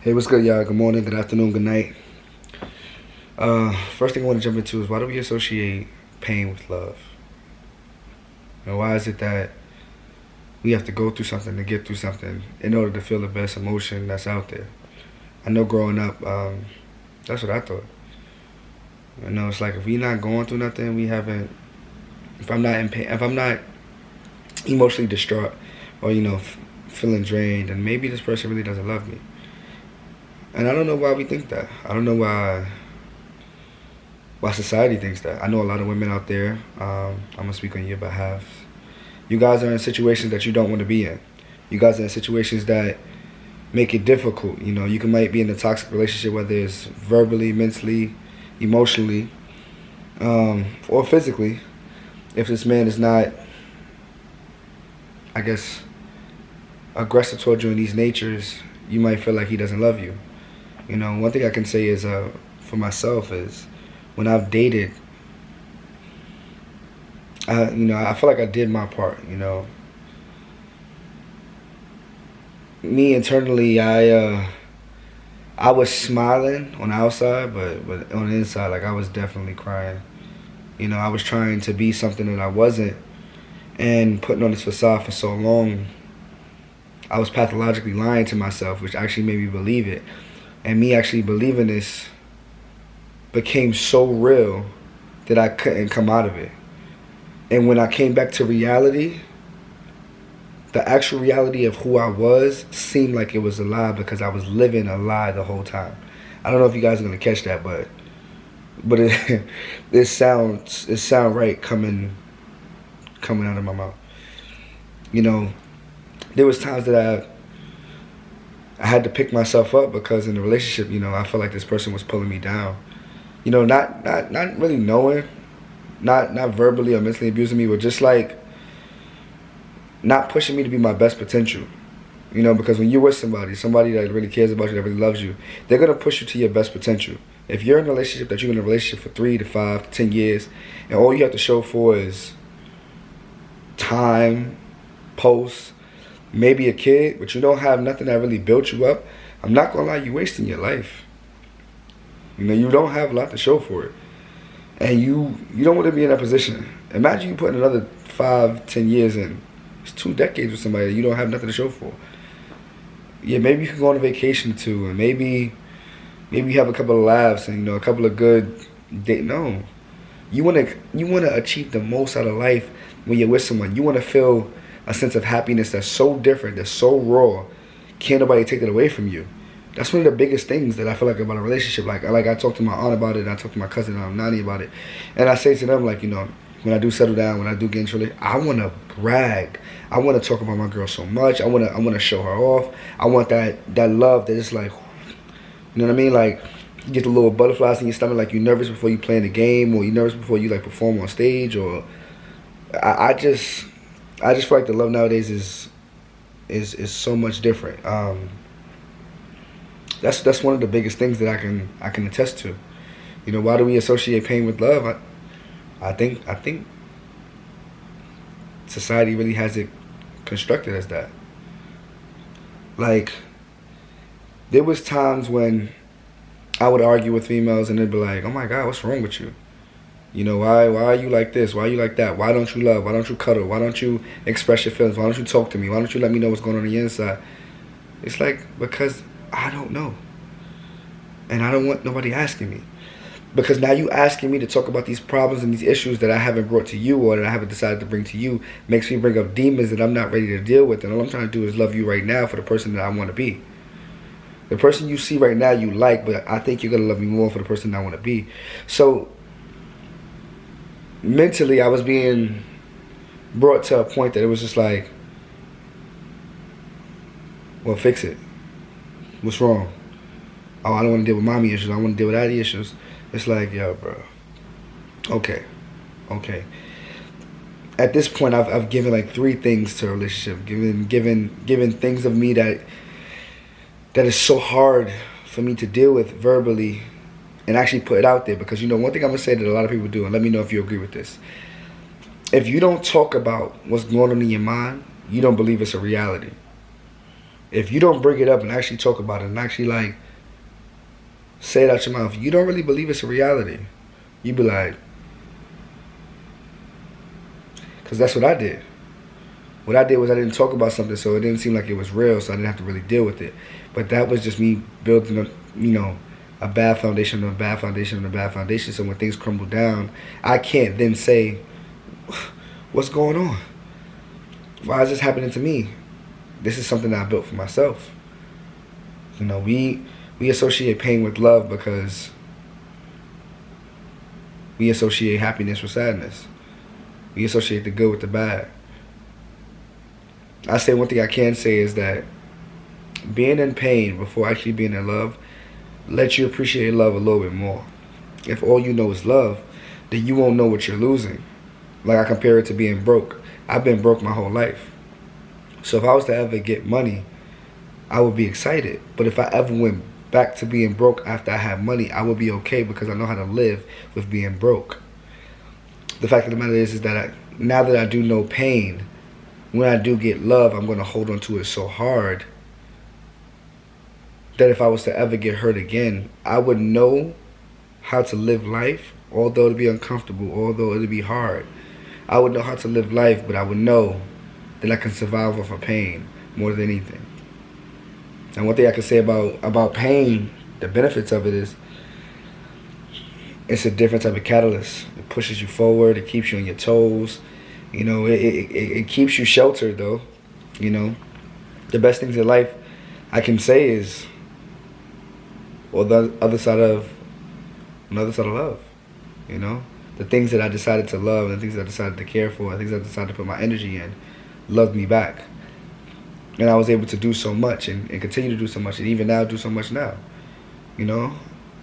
Hey, what's good, y'all? Good morning, good afternoon, good night. First thing I want to jump into is why do we associate pain with love? Why is it that we have to go through something to get through something in order to feel the best emotion that's out there? I know growing up, that's what I thought. It's like if we not going through nothing, we haven't. If I'm not in pain, if I'm not emotionally distraught, or feeling drained, then maybe this person really doesn't love me. And I don't know why we think that. I don't know why society thinks that. I know a lot of women out there. I'm gonna speak on your behalf. You guys are in situations that you don't want to be in. You guys are in situations that make it difficult. Might be in a toxic relationship, whether it's verbally, mentally, emotionally, or physically. If this man is not, I guess, aggressive toward you in these natures, you might feel like he doesn't love you. One thing I can say is, for myself, is when I've dated, I feel like I did my part. Me internally, I was smiling on the outside, but on the inside, like I was definitely crying. I was trying to be something that I wasn't, and putting on this facade for so long, I was pathologically lying to myself, which actually made me believe it. And me actually believing this became so real that I couldn't come out of it. And when I came back to reality, the actual reality of who I was seemed like it was a lie because I was living a lie the whole time. I don't know if you guys are gonna catch that, but it sound right coming out of my mouth. There was times that I had to pick myself up because in the relationship, I felt like this person was pulling me down. Not really knowing, not verbally or mentally abusing me, but just like not pushing me to be my best potential. Because when you're with somebody that really cares about you, that really loves you, they're gonna push you to your best potential. If you're in a relationship that you're in a relationship for 3 to 5 to 10 years, and all you have to show for is time, posts, maybe a kid, but you don't have nothing that really built you up, I'm not gonna lie, you wasting your life. You don't have a lot to show for it. And you don't want to be in that position. Imagine you putting another 5, 10 years in. It's 2 decades with somebody that you don't have nothing to show for. Yeah, maybe you can go on a vacation too, and maybe you have a couple of laughs and a couple of good dates. No. You wanna achieve the most out of life when you're with someone. You wanna feel a sense of happiness that's so different, that's so raw. Can't nobody take that away from you. That's one of the biggest things that I feel like about a relationship. Like I talked to my aunt about it, and I talked to my cousin Nani about it, and I say to them like, when I do settle down, when I do get into it, I want to brag. I want to talk about my girl so much. I want to show her off. I want that love that is like, you know what I mean? Like you get the little butterflies in your stomach, like you're nervous before you play the game, or you're nervous before you like perform on stage, or I just feel like the love nowadays is so much different. That's one of the biggest things that I can attest to. Why do we associate pain with love? I think society really has it constructed as that. Like there was times when I would argue with females and they'd be like, "Oh my God, what's wrong with you? Why are you like this? Why are you like that? Why don't you love? Why don't you cuddle? Why don't you express your feelings? Why don't you talk to me? Why don't you let me know what's going on the inside?" It's like, because I don't know. And I don't want nobody asking me. Because now you asking me to talk about these problems and these issues that I haven't brought to you or that I haven't decided to bring to you makes me bring up demons that I'm not ready to deal with. And all I'm trying to do is love you right now for the person that I want to be. The person you see right now you like, but I think you're going to love me more for the person I want to be. So mentally I was being brought to a point that it was just like, well, fix it. What's wrong? Oh, I don't want to deal with mommy issues. I want to deal with daddy issues. It's like, yo, bro. Okay. At this point, I've given like 3 things to a relationship. Given things of me that is so hard for me to deal with verbally, and actually put it out there. Because one thing I'm gonna say that a lot of people do, and let me know if you agree with this. If you don't talk about what's going on in your mind, you don't believe it's a reality. If you don't bring it up and actually talk about it and actually like say it out your mouth, you don't really believe it's a reality. You be like, because that's what I did. What I did was I didn't talk about something, so it didn't seem like it was real, so I didn't have to really deal with it. But that was just me building a bad foundation on a bad foundation on a bad foundation. So when things crumble down, I can't then say, what's going on? Why is this happening to me? This is something that I built for myself. We associate pain with love because we associate happiness with sadness. We associate the good with the bad. I say one thing I can say is that being in pain before actually being in love lets you appreciate love a little bit more. If all you know is love, then you won't know what you're losing. Like I compare it to being broke. I've been broke my whole life. So if I was to ever get money, I would be excited. But if I ever went back to being broke after I had money, I would be okay because I know how to live with being broke. The fact of the matter is that now that I do know pain, when I do get love, I'm going to hold on to it so hard that if I was to ever get hurt again, I would know how to live life, although it'd be uncomfortable, although it'd be hard. I would know how to live life, but I would know that I can survive off of pain more than anything. And one thing I can say about pain, the benefits of it is it's a different type of catalyst. It pushes you forward. It keeps you on your toes. It keeps you sheltered, though. The best things in life I can say is, or the other side of love. The things that I decided to love, and the things that I decided to care for, and things I decided to put my energy in, loved me back. And I was able to do so much and continue to do so much, and even now do so much now.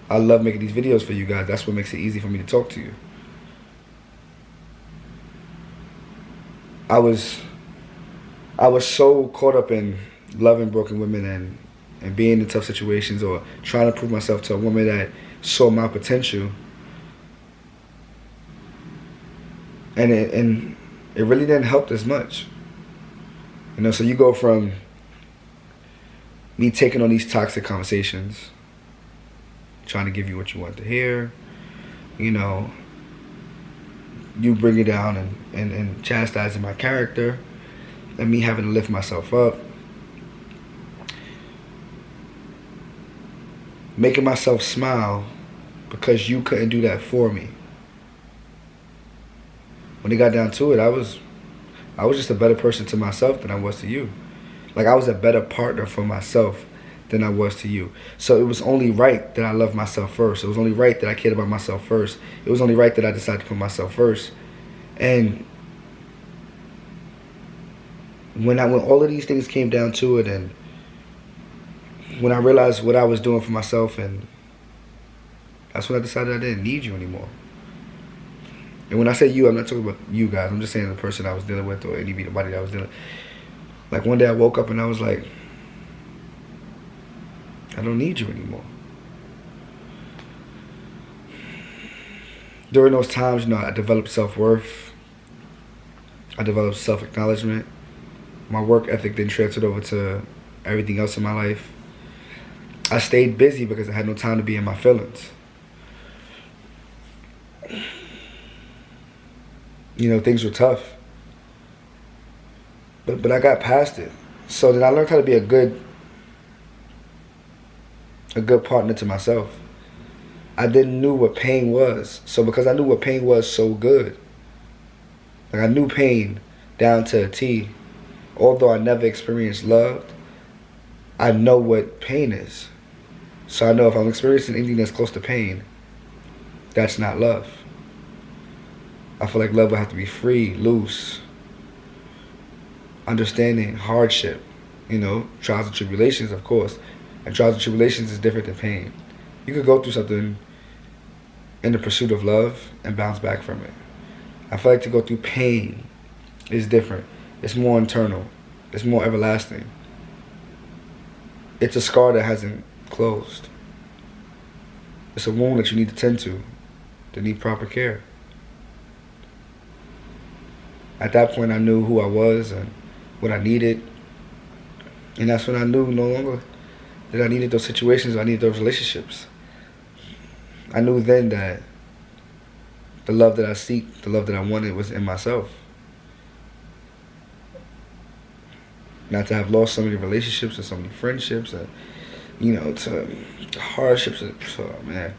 I love making these videos for you guys. That's what makes it easy for me to talk to you. I was so caught up in loving broken women and being in tough situations or trying to prove myself to a woman that saw my potential. And it really didn't help as much. So you go from me taking on these toxic conversations, trying to give you what you want to hear, you bring it down and chastising my character, and me having to lift myself up, making myself smile because you couldn't do that for me. When it got down to it, I was just a better person to myself than I was to you. Like I was a better partner for myself than I was to you. So it was only right that I loved myself first. It was only right that I cared about myself first. It was only right that I decided to put myself first. And when all of these things came down to it, and when I realized what I was doing for myself, and that's when I decided I didn't need you anymore. And when I say you, I'm not talking about you guys. I'm just saying the person I was dealing with or anybody that I was dealing with. Like one day I woke up and I was like, I don't need you anymore. During those times, I developed self-worth. I developed self-acknowledgement. My work ethic then transferred over to everything else in my life. I stayed busy because I had no time to be in my feelings. Things were tough. But I got past it. So then I learned how to be a good partner to myself. I didn't know what pain was. So because I knew what pain was so good, like I knew pain down to a T, although I never experienced love, I know what pain is. So I know if I'm experiencing anything that's close to pain, that's not love. I feel like love would have to be free, loose, understanding, hardship, trials and tribulations, of course. And trials and tribulations is different than pain. You could go through something in the pursuit of love and bounce back from it. I feel like to go through pain is different. It's more internal. It's more everlasting. It's a scar that hasn't closed. It's a wound that you need to tend to, that need proper care. At that point, I knew who I was and what I needed. And that's when I knew no longer that I needed those situations, I needed those relationships. I knew then that the love that I seek, the love that I wanted was in myself. Not to have lost so many relationships and so many friendships and, to hardships. So, man.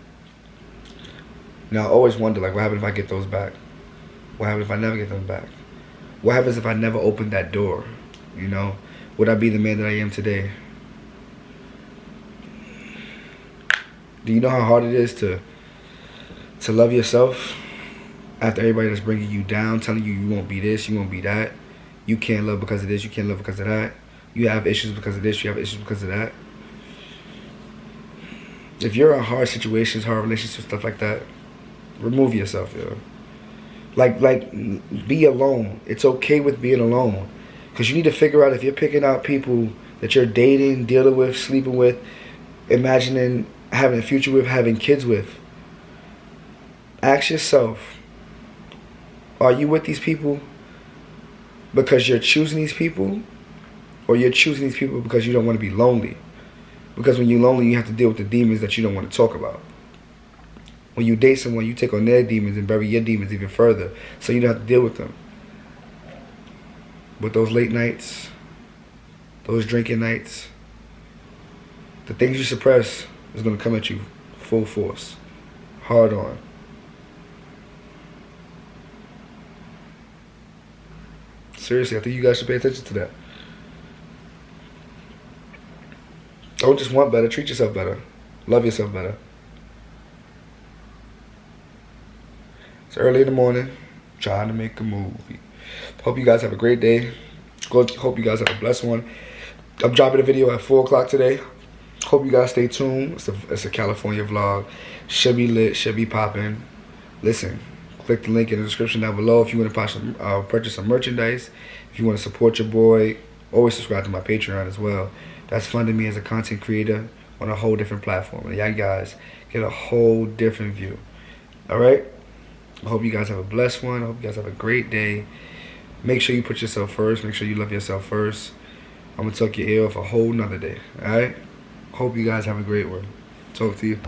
I always wonder, like, what happens if I get those back? What happens if I never get them back? What happens if I never opened that door? Would I be the man that I am today? Do you know how hard it is to love yourself after everybody that's bringing you down, telling you you won't be this, you won't be that? You can't love because of this, you can't love because of that. You have issues because of this, you have issues because of that. If you're in hard situations, hard relationships, stuff like that, remove yourself, yo. Like, be alone. It's okay with being alone. Because you need to figure out if you're picking out people that you're dating, dealing with, sleeping with, imagining having a future with, having kids with. Ask yourself, are you with these people because you're choosing these people, or you're choosing these people because you don't want to be lonely? Because when you're lonely, you have to deal with the demons that you don't want to talk about. When you date someone, you take on their demons and bury your demons even further, so you don't have to deal with them. But those late nights, those drinking nights, the things you suppress is going to come at you full force, hard on. Seriously, I think you guys should pay attention to that. Don't just want better, treat yourself better. Love yourself better. It's early in the morning, trying to make a movie. Hope you guys have a great day. Hope you guys have a blessed one. I'm dropping a video at 4 o'clock today. Hope you guys stay tuned. It's a California vlog. Should be lit, should be popping. Listen, click the link in the description down below if you want to purchase some merchandise. If you want to support your boy, always subscribe to my Patreon as well. That's funding me as a content creator on a whole different platform. And y'all guys get a whole different view. Alright? I hope you guys have a blessed one. I hope you guys have a great day. Make sure you put yourself first. Make sure you love yourself first. I'm going to tuck your ear off a whole nother day. Alright? Hope you guys have a great one. Talk to you.